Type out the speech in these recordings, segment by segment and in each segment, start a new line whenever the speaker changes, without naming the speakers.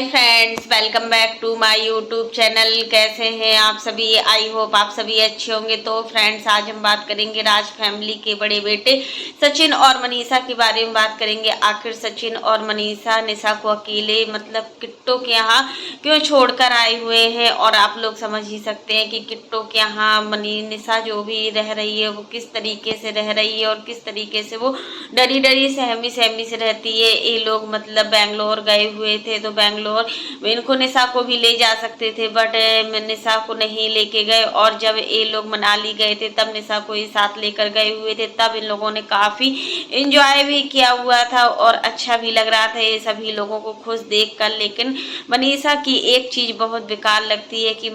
Friends, welcome back to my YouTube channel. कैसे हैं आप सभी? आई होप आप सभी अच्छे होंगे। तो फ्रेंड्स, आज हम बात करेंगे राज फैमिली के बड़े बेटे सचिन और मनीषा के बारे में बात करेंगे। आखिर सचिन और मनीषा निशा को अकेले किट्टो के यहाँ क्यों छोड़कर आए हुए हैं, और आप लोग समझ ही सकते हैं कि किट्टो के यहाँ निशा जो भी रह रही है वो किस तरीके से रह रही है और किस तरीके से वो डरी डरी सहमी सहमी से रहती है। ये लोग बेंगलोर गए हुए थे, तो बेंगलोर इनको निशा को भी ले जा सकते थे, बट निशा को नहीं लेके गए। और जब ये लोग मनाली गए थे तब निशा को ही साथ लेकर गए हुए थे। तब इन लोगों ने काफी एंजॉय भी किया हुआ था और अच्छा भी लग रहा था ये सभी लोगों को खुश देखकर। लेकिन मनीषा की एक चीज बहुत बेकार लगती है कि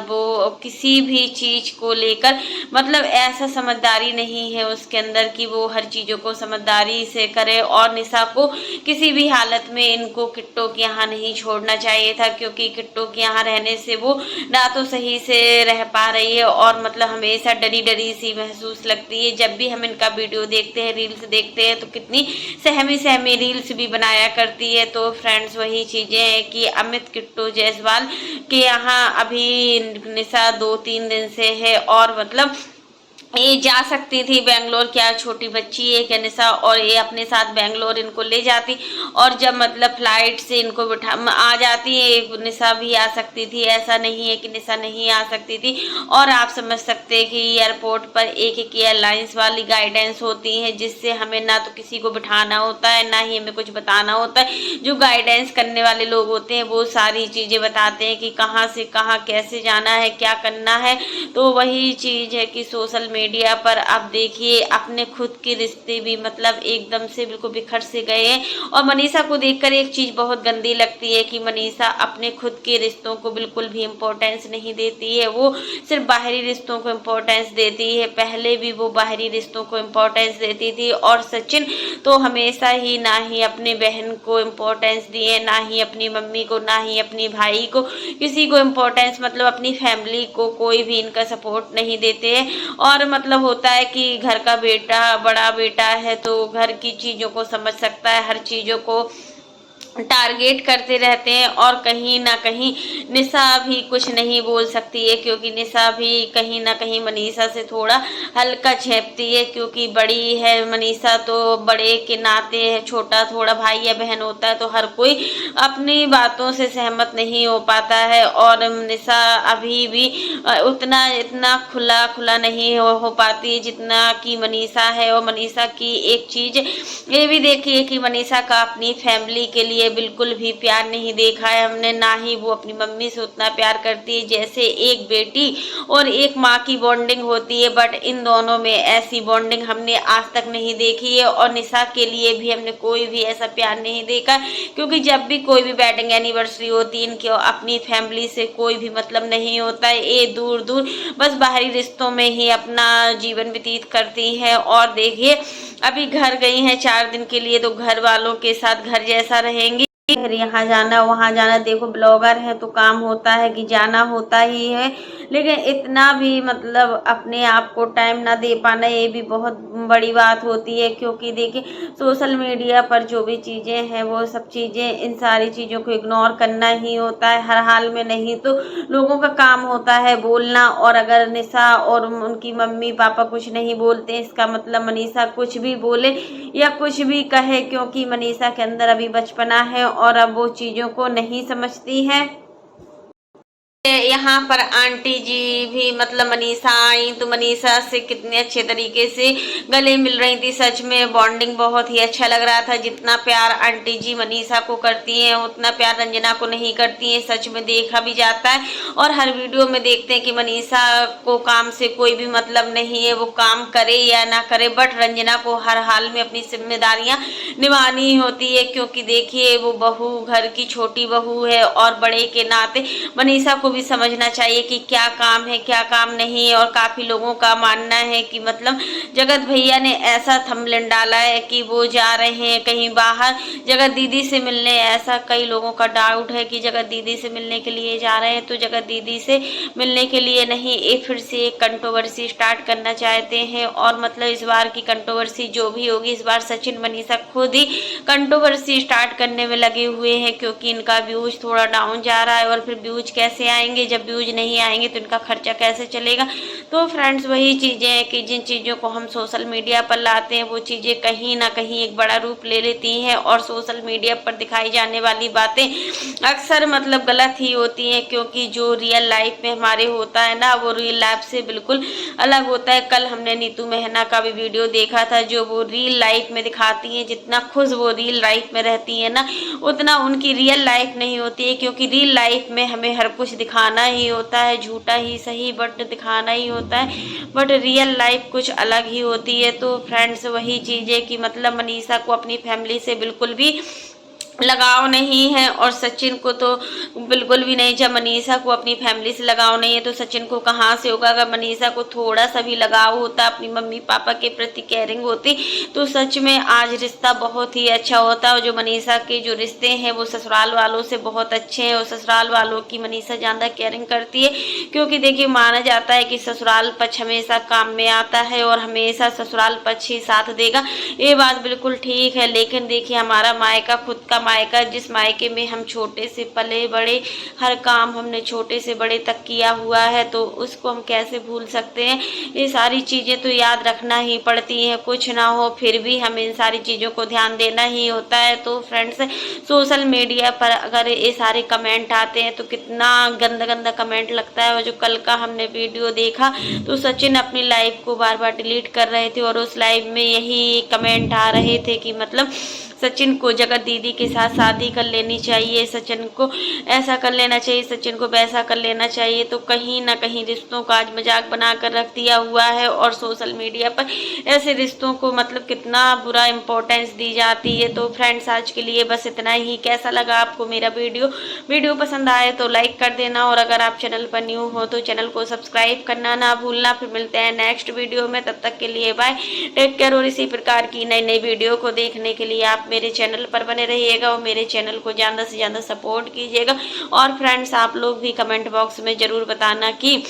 वो किसी भी चीज को लेकर ऐसा समझदारी नहीं है उसके अंदर कि वो हर चीजों को समझदारी से करे। और निशा को किसी भी हालत में इनको किट्टो के यहाँ नहीं छोड़ना चाहिए था, क्योंकि किट्टो के यहाँ रहने से वो ना तो सही से रह पा रही है और हमेशा डरी डरी सी महसूस लगती है। जब भी हम इनका वीडियो देखते हैं, रील्स देखते हैं, तो कितनी सहमी सहमी रील्स भी बनाया करती है। तो फ्रेंड्स, वही चीजें हैं कि अमित किट्टो जायसवाल के यहाँ अभी निशा 2-3 दिन से है और ये जा सकती थी बेंगलोर। क्या छोटी बच्ची है क्या निशा, और ये अपने साथ बेंगलोर इनको ले जाती और जब फ्लाइट से इनको बिठा आ जाती है। निशा भी आ सकती थी, ऐसा नहीं है कि निशा नहीं आ सकती थी। और आप समझ सकते हैं कि एयरपोर्ट पर एक एक एयरलाइंस वाली गाइडेंस होती है, जिससे हमें ना तो किसी को बिठाना होता है ना ही हमें कुछ बताना होता है। जो गाइडेंस करने वाले लोग होते हैं वो सारी चीज़ें बताते हैं कि कहाँ से कहाँ कैसे जाना है, क्या करना है। तो वही चीज़ है कि सोशल मीडिया पर आप देखिए अपने खुद के रिश्ते भी एकदम से बिल्कुल बिखर से गए हैं। और मनीषा को देखकर एक चीज बहुत गंदी लगती है कि मनीषा अपने खुद के रिश्तों को बिल्कुल भी इम्पोर्टेंस नहीं देती है, वो सिर्फ बाहरी रिश्तों को इम्पोर्टेंस देती है। पहले भी वो बाहरी रिश्तों को इम्पोर्टेंस देती थी। और सचिन तो हमेशा ही ना ही अपने बहन को इम्पोर्टेंस दिए, ना ही अपनी मम्मी को, ना ही अपनी भाई को, किसी को इम्पोर्टेंस अपनी फैमिली को कोई भी इनका सपोर्ट नहीं देते हैं। और होता है कि घर का बेटा बड़ा बेटा है तो घर की चीज़ों को समझ सकता है, हर चीज़ों को टारगेट करते रहते हैं। और कहीं ना कहीं निशा भी कुछ नहीं बोल सकती है, क्योंकि निशा भी कहीं ना कहीं मनीषा से थोड़ा हल्का झेपती है, क्योंकि बड़ी है मनीषा तो बड़े के नाते है, छोटा थोड़ा भाई या बहन होता है तो हर कोई अपनी बातों से सहमत नहीं हो पाता है। और निशा अभी भी इतना खुला खुला नहीं हो पाती जितना कि मनीषा है। और मनीषा की एक चीज ये भी देखिए कि मनीषा का अपनी फैमिली के लिए बिल्कुल भी प्यार नहीं देखा है हमने, ना ही वो अपनी मम्मी से उतना प्यार करती है जैसे एक बेटी और एक माँ की बॉन्डिंग होती है। बट इन दोनों में ऐसी बॉन्डिंग हमने आज तक नहीं देखी है। और निशा के लिए भी हमने कोई भी ऐसा प्यार नहीं देखा, क्योंकि जब भी कोई भी वेडिंग एनिवर्सरी होती है इनकी अपनी फैमिली से कोई भी नहीं होता है। ये दूर दूर बस बाहरी रिश्तों में ही अपना जीवन व्यतीत करती है। और देखिए अभी घर गई हैं 4 दिन के लिए, तो घर वालों के साथ घर जैसा रहेंगी। फिर यहाँ जाना वहाँ जाना, देखो ब्लॉगर है तो काम होता है कि जाना होता ही है, लेकिन इतना भी अपने आप को टाइम ना दे पाना ये भी बहुत बड़ी बात होती है। क्योंकि देखिए सोशल मीडिया पर जो भी चीज़ें हैं वो सब चीज़ें, इन सारी चीज़ों को इग्नोर करना ही होता है हर हाल में। नहीं तो लोगों का काम होता है बोलना, और अगर निशा और उनकी मम्मी पापा कुछ नहीं बोलते इसका मनीषा कुछ भी बोले या कुछ भी कहे, क्योंकि मनीषा के अंदर अभी बचपना है और अब वो चीज़ों को नहीं समझती है। यहाँ पर आंटी जी भी मनीषा आई तो मनीषा से कितने अच्छे तरीके से गले मिल रही थी। सच में बॉन्डिंग बहुत ही अच्छा लग रहा था। जितना प्यार आंटी जी मनीषा को करती हैं उतना प्यार रंजना को नहीं करती हैं, सच में देखा भी जाता है। और हर वीडियो में देखते हैं कि मनीषा को काम से कोई भी नहीं है, वो काम करे या ना करे, बट रंजना को हर हाल में अपनी जिम्मेदारियां निभानी होती है। क्योंकि देखिए वो बहू घर की छोटी बहू है और बड़े के नाते मनीषा को भी समझना चाहिए कि क्या काम है क्या काम नहीं। और काफ़ी लोगों का मानना है कि मतलब जगत भैया ने ऐसा थंबनेल डाला है कि वो जा रहे हैं कहीं बाहर जगत दीदी से मिलने। ऐसा कई लोगों का डाउट है कि जगत दीदी से मिलने के लिए जा रहे हैं, तो जगत दीदी से मिलने के लिए नहीं, एक फिर से एक कंट्रोवर्सी स्टार्ट करना चाहते हैं। और मतलब इस बार की कंट्रोवर्सी जो भी होगी, इस बार सचिन मनीषा खुद ही कंट्रोवर्सी स्टार्ट करने में लगे हुए हैं, क्योंकि इनका व्यूज थोड़ा डाउन जा रहा है। और फिर व्यूज कैसे आएंगे, जब व्यूज नहीं आएंगे तो इनका खर्चा कैसे चलेगा। तो फ्रेंड्स वही चीज़ें हैं कि जिन चीज़ों को हम सोशल मीडिया पर लाते हैं वो चीज़ें कहीं ना कहीं एक बड़ा रूप ले लेती हैं। और सोशल मीडिया पर दिखाई जाने वाली बातें अक्सर मतलब गलत ही होती हैं, क्योंकि जो रियल लाइफ में हमारे होता है ना, वो रियल लाइफ से बिल्कुल अलग होता है। कल हमने नीतू मेहना का भी वीडियो देखा था, जो वो रियल लाइफ में दिखाती हैं। जितना खुश वो रियल लाइफ में रहती है ना, उतना उनकी रियल लाइफ नहीं होती है, क्योंकि रियल लाइफ में हमें हर कुछ दिखाना ही होता है, झूठा ही सही बट दिखाना ही होता है, बट रियल लाइफ कुछ अलग ही होती है। तो फ्रेंड्स वही चीज़ है कि मतलब मनीषा को अपनी फैमिली से बिल्कुल भी लगाव नहीं है, और सचिन को तो बिल्कुल भी नहीं। जब मनीषा को अपनी फैमिली से लगाव नहीं है तो सचिन को कहाँ से होगा। अगर मनीषा को थोड़ा सा भी लगाव होता, अपनी मम्मी पापा के प्रति केयरिंग होती, तो सच में आज रिश्ता बहुत ही अच्छा होता। और जो मनीषा के जो रिश्ते हैं वो ससुराल वालों से बहुत अच्छे हैं, और ससुराल वालों की मनीषा ज़्यादा केयरिंग करती है, क्योंकि देखिए माना जाता है कि ससुराल पक्ष हमेशा काम में आता है और हमेशा ससुराल पक्ष ही साथ देगा। ये बात बिल्कुल ठीक है, लेकिन देखिए हमारा मायका खुद का मायका, जिस मायके में हम छोटे से पले बड़े, हर काम हमने छोटे से बड़े तक किया हुआ है, तो उसको हम कैसे भूल सकते हैं। ये सारी चीज़ें तो याद रखना ही पड़ती हैं, कुछ ना हो फिर भी हमें इन सारी चीज़ों को ध्यान देना ही होता है। तो फ्रेंड्स सोशल मीडिया पर अगर ये सारे कमेंट आते हैं तो कितना गंदा गंदा कमेंट लगता है। और जो कल का हमने वीडियो देखा तो सचिन अपनी लाइव को बार बार डिलीट कर रहे थे, और उस लाइव में यही कमेंट आ रहे थे कि मतलब सचिन को जगत दीदी के साथ शादी कर लेनी चाहिए, सचिन को ऐसा कर लेना चाहिए, सचिन को वैसा कर लेना चाहिए। तो कहीं ना कहीं रिश्तों का आज मजाक बनाकर रख दिया हुआ है, और सोशल मीडिया पर ऐसे रिश्तों को मतलब कितना बुरा इम्पोर्टेंस दी जाती है। तो फ्रेंड्स आज के लिए बस इतना ही। कैसा लगा आपको मेरा वीडियो पसंद आए तो लाइक कर देना, और अगर आप चैनल पर न्यू हो तो चैनल को सब्सक्राइब करना ना भूलना। फिर मिलते हैं नेक्स्ट वीडियो में, तब तक के लिए बाय, टेक केयर। और इसी प्रकार की नई नई वीडियो को देखने के लिए आप मेरे चैनल पर बने रहिएगा और मेरे चैनल को ज़्यादा से ज़्यादा सपोर्ट कीजिएगा। और फ्रेंड्स आप लोग भी कमेंट बॉक्स में ज़रूर बताना कि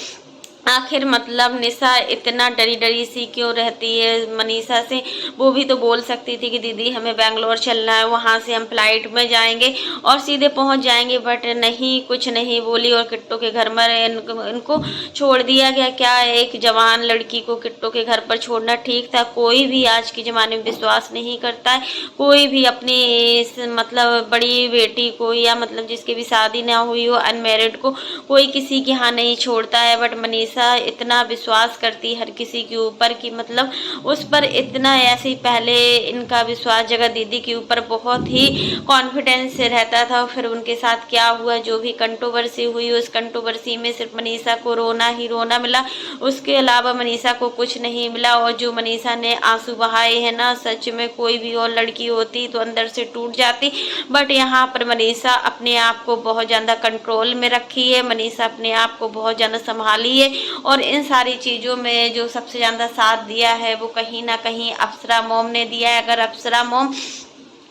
आखिर मतलब निशा इतना डरी डरी सी क्यों रहती है मनीषा से। वो भी तो बोल सकती थी कि दीदी हमें बेंगलोर चलना है, वहाँ से हम फ्लाइट में जाएंगे और सीधे पहुँच जाएंगे, बट नहीं, कुछ नहीं बोली और किट्टू के घर में इनको छोड़ दिया गया। क्या एक जवान लड़की को किट्टू के घर पर छोड़ना ठीक था? कोई भी आज के ज़माने में विश्वास नहीं करता है, कोई भी अपनी मतलब बड़ी बेटी को या मतलब जिसकी भी शादी ना हुई हो, अनमेरिड को कोई किसी के यहाँ नहीं छोड़ता है। बट मनीषा इतना विश्वास करती हर किसी के ऊपर कि मतलब उस पर इतना ऐसे ही पहले इनका विश्वास जगत दीदी के ऊपर बहुत ही कॉन्फिडेंस से रहता था। फिर उनके साथ क्या हुआ, जो भी कंट्रोवर्सी हुई, उस कंट्रोवर्सी में सिर्फ मनीषा को रोना ही रोना मिला, उसके अलावा मनीषा को कुछ नहीं मिला। और जो मनीषा ने आंसू बहाए हैं ना, सच में कोई भी और लड़की होती तो अंदर से टूट जाती, बट यहाँ पर मनीषा अपने आप को बहुत ज़्यादा कंट्रोल में रखी है, मनीषा अपने आप को बहुत ज़्यादा संभाली है। और इन सारी चीज़ों में जो सबसे ज़्यादा साथ दिया है वो कहीं ना कहीं अप्सरा मॉम ने दिया है। अगर अप्सरा मॉम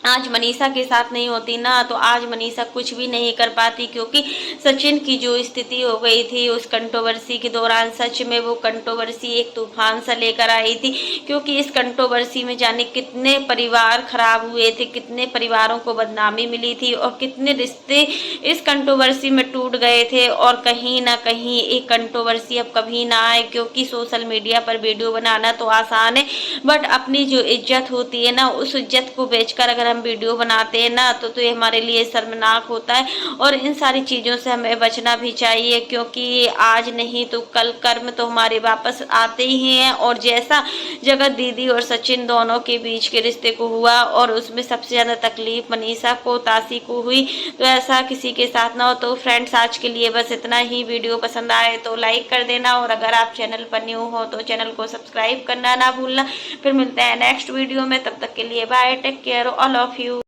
आज मनीषा के साथ नहीं होती ना, तो आज मनीषा कुछ भी नहीं कर पाती, क्योंकि सचिन की जो स्थिति हो गई थी उस कंट्रोवर्सी के दौरान, सच में वो कंट्रोवर्सी एक तूफान सा लेकर आई थी। क्योंकि इस कंट्रोवर्सी में जाने कितने परिवार खराब हुए थे, कितने परिवारों को बदनामी मिली थी, और कितने रिश्ते इस कंट्रोवर्सी में टूट गए थे। और कहीं ना कहीं एक कंट्रोवर्सी अब कभी ना आए, क्योंकि सोशल मीडिया पर वीडियो बनाना तो आसान है, बट अपनी जो इज्जत होती है ना, उस इज्जत को बेचकर अगर वीडियो बनाते हैं ना, तो ये हमारे लिए शर्मनाक होता है। और इन सारी चीज़ों से हमें बचना भी चाहिए, क्योंकि आज नहीं तो कल कर्म तो हमारे वापस आते ही हैं। और जैसा जगत दीदी और सचिन दोनों के बीच के रिश्ते को हुआ, और उसमें सबसे ज़्यादा तकलीफ मनीषा को, तासी को हुई, तो ऐसा किसी के साथ ना हो। तो फ्रेंड्स आज के लिए बस इतना ही। वीडियो पसंद आए तो लाइक कर देना, और अगर आप चैनल पर न्यू हो तो चैनल को सब्सक्राइब करना ना भूलना। फिर मिलते हैं नेक्स्ट वीडियो में, तब तक के लिए bye, take care all of you.